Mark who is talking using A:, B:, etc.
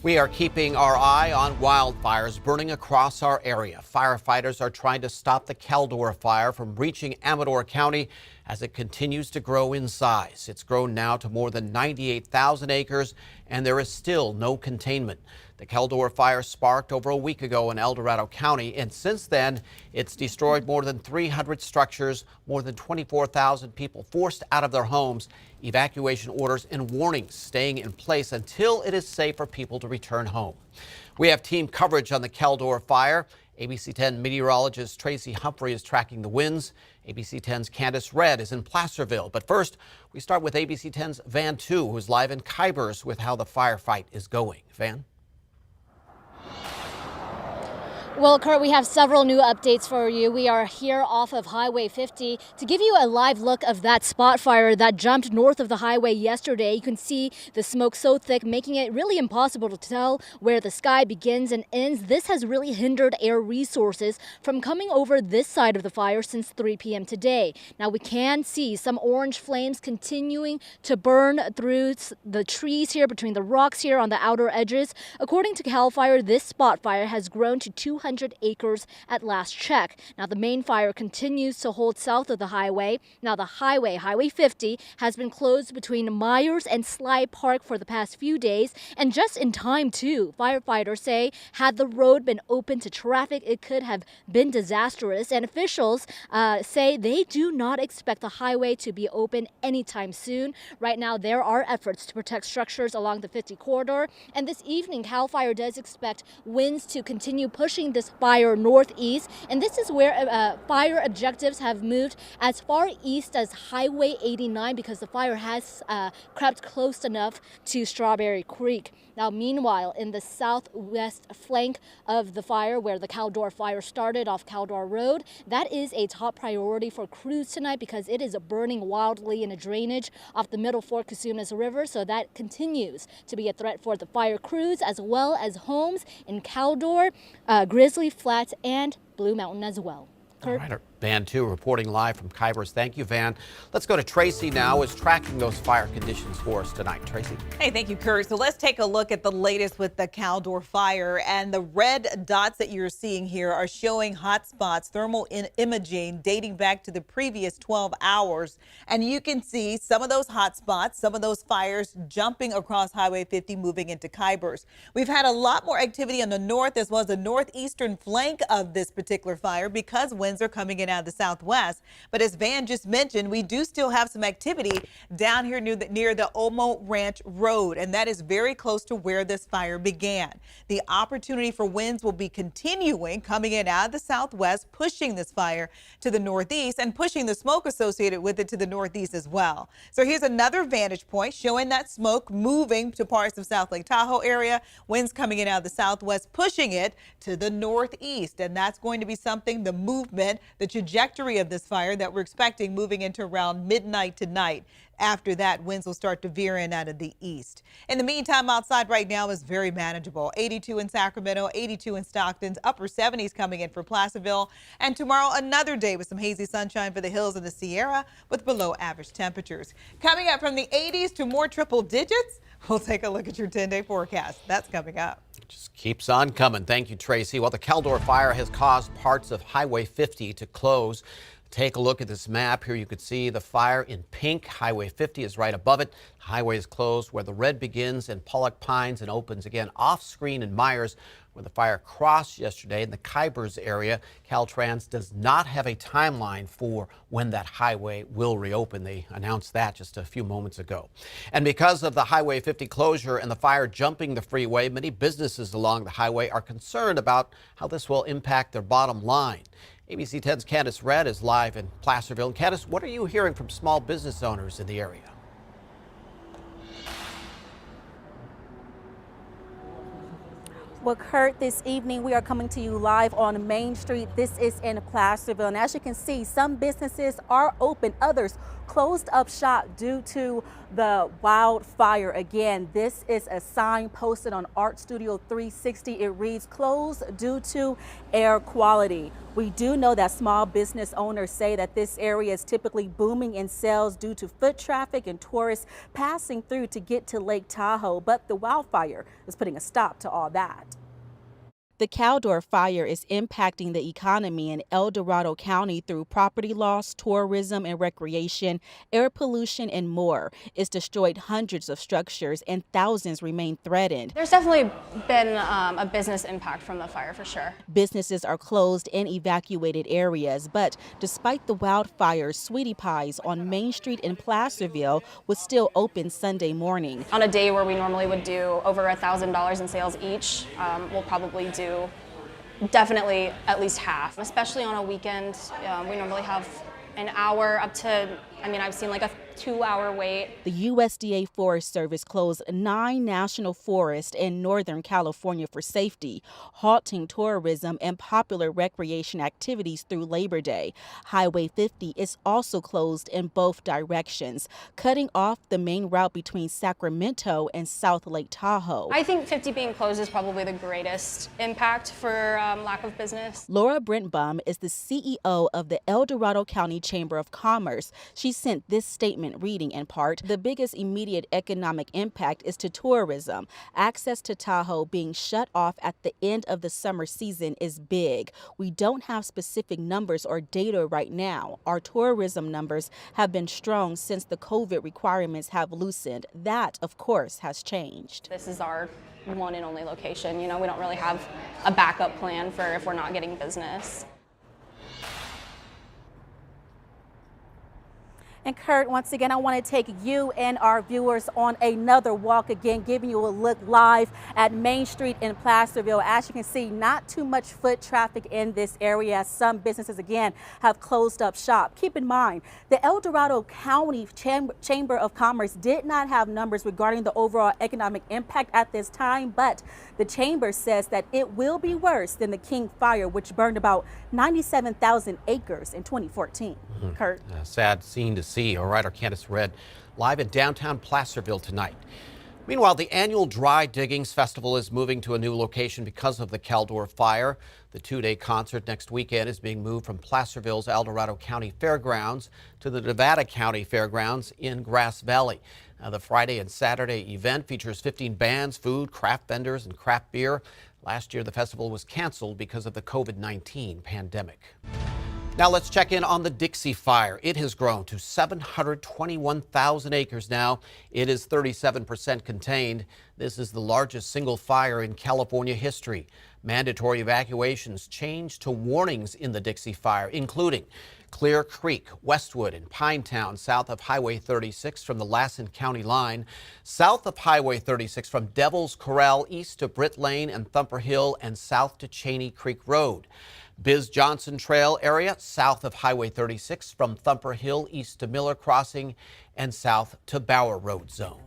A: We are keeping our eye on wildfires burning across our area. Firefighters are trying to stop the Caldor Fire from reaching Amador County as it continues to grow in size. It's grown now to more than 98,000 acres, and there is still no containment. The Caldor Fire sparked over a week ago in El Dorado County, and since then, it's destroyed more than 300 structures, more than 24,000 people forced out of their homes, evacuation orders and warnings staying in place until it is safe for people to return home. We have team coverage on the Caldor Fire. ABC 10 meteorologist Tracy Humphrey is tracking the winds. ABC 10's Candace Red is in Placerville. But first, we start with ABC 10's Van Tu, who's live in Kybers with how the firefight is going. Van?
B: Well, Kurt, we have several new updates for you. We are here off of Highway 50 to give you a live look of that spot fire that jumped north of the highway yesterday. You can see the smoke so thick, making it really impossible to tell where the sky begins and ends. This has really hindered air resources from coming over this side of the fire since 3 p.m. today. Now, we can see some orange flames continuing to burn through the trees here, between the rocks here on the outer edges. According to CAL FIRE, this spot fire has grown to 200 acres at last check. Now, the main fire continues to hold south of the highway. Now, the Highway 50, has been closed between Myers and Sly Park for the past few days, and just in time, too. Firefighters say had the road been open to traffic, it could have been disastrous, and officials say they do not expect the highway to be open anytime soon. Right now, there are efforts to protect structures along the 50 corridor, and this evening, CAL FIRE does expect winds to continue pushing this fire northeast, and this is where fire objectives have moved as far east as Highway 89 because the fire has crept close enough to Strawberry Creek. Now, meanwhile, in the southwest flank of the fire, where the Caldor Fire started off Caldor Road, that is a top priority for crews tonight because it is burning wildly in a drainage off the Middle Fork Casunas River, so that continues to be a threat for the fire crews as well as homes in Caldor, Grizzly Flats, and Blue Mountain as well. Kurt?
A: All right, Van Tu reporting live from Kybers. Thank you, Van. Let's go to Tracy now, who is tracking those fire conditions for us tonight. Tracy.
C: Hey, thank you, Kurt. So let's take a look at the latest with the Caldor Fire. And the red dots that you're seeing here are showing hot spots, thermal imaging dating back to the previous 12 hours. And you can see some of those hot spots, some of those fires jumping across Highway 50, moving into Kybers. We've had a lot more activity on the north as well as the northeastern flank of this particular fire because winds are coming in out of the southwest. But as Van just mentioned, we do still have some activity down here near the Olmo Ranch Road, and that is very close to where this fire began. The opportunity for winds will be continuing, coming in out of the southwest, pushing this fire to the northeast and pushing the smoke associated with it to the northeast as well. So here's another vantage point showing that smoke moving to parts of South Lake Tahoe area, winds coming in out of the southwest, pushing it to the northeast. And that's going to be something, the movement, the trajectory of this fire that we're expecting moving into around midnight tonight. After that, winds will start to veer in out of the east. In the meantime, outside right now is very manageable. 82 in Sacramento, 82 in Stockton, upper 70s coming in for Placerville. And tomorrow, another day with some hazy sunshine for the hills of the Sierra with below average temperatures. Coming up from the 80s to more triple digits, we'll take a look at your 10-day forecast. That's coming up.
A: Just keeps on coming. Thank you, Tracy. Well, the Caldor Fire has caused parts of Highway 50 to close. Take a look at this map. Here you can see the fire in pink. Highway 50 is right above it. The highway is closed where the red begins in Pollock Pines and opens again off screen in Myers, where the fire crossed yesterday in the Kybers area. Caltrans does not have a timeline for when that highway will reopen. They announced that just a few moments ago. And because of the Highway 50 closure and the fire jumping the freeway, many businesses along the highway are concerned about how this will impact their bottom line. ABC 10's Candace Red is live in Placerville. And Candace, what are you hearing from small business owners in the area?
D: Well, Kurt, this evening we are coming to you live on Main Street. This is in Placerville, and as you can see, some businesses are open, others closed up shop due to the wildfire. Again, this is a sign posted on Art Studio 360. It reads, "Closed due to air quality." We do know that small business owners say that this area is typically booming in sales due to foot traffic and tourists passing through to get to Lake Tahoe, but the wildfire is putting a stop to all that. The Caldor Fire is impacting the economy in El Dorado County through property loss, tourism and recreation, air pollution, and more. It's destroyed hundreds of structures and thousands remain threatened.
E: There's definitely been a business impact from the fire for sure.
D: Businesses are closed in evacuated areas, but despite the wildfires, Sweetie Pies on Main Street in Placerville was still open Sunday morning.
E: On a day where we normally would do over $1,000 in sales each, we'll probably do definitely at least half, especially on a weekend. We normally have an hour up to, I've seen like a 2-hour wait.
D: The USDA Forest Service closed 9 national forests in Northern California for safety, halting tourism and popular recreation activities through Labor Day. Highway 50 is also closed in both directions, cutting off the main route between Sacramento and South Lake Tahoe.
E: I think 50 being closed is probably the greatest impact for lack of business.
D: Laura Brentbaum is the CEO of the El Dorado County Chamber of Commerce. She sent this statement reading in part, "The biggest immediate economic impact is to tourism. Access to Tahoe being shut off at the end of the summer season is big. We don't have specific numbers or data right now. Our tourism numbers have been strong since the COVID requirements have loosened. That, of course, has changed."
E: This is our one and only location. We don't really have a backup plan for if we're not getting business.
D: And Kurt, once again, I want to take you and our viewers on another walk again, giving you a look live at Main Street in Placerville. As you can see, not too much foot traffic in this area. Some businesses, again, have closed up shop. Keep in mind, the El Dorado County Chamber of Commerce did not have numbers regarding the overall economic impact at this time, but the chamber says that it will be worse than the King Fire, which burned about 97,000 acres in 2014. Kurt.
A: A sad scene to see. All right, our Candace Red live in downtown Placerville tonight. Meanwhile, the annual Dry Diggings Festival is moving to a new location because of the Caldor Fire. The 2-day concert next weekend is being moved from Placerville's El Dorado County Fairgrounds to the Nevada County Fairgrounds in Grass Valley. The Friday and Saturday event features 15 bands, food, craft vendors, and craft beer. Last year, the festival was canceled because of the COVID-19 pandemic. Now let's check in on the Dixie Fire. It has grown to 721,000 acres now. It is 37% contained. This is the largest single fire in California history. Mandatory evacuations changed to warnings in the Dixie Fire, including Clear Creek, Westwood, and Pinetown, south of Highway 36 from the Lassen County line, south of Highway 36 from Devil's Corral, east to Britt Lane and Thumper Hill, and south to Cheney Creek Road. Biz Johnson Trail area, south of Highway 36 from Thumper Hill, east to Miller Crossing, and south to Bower Road Zone.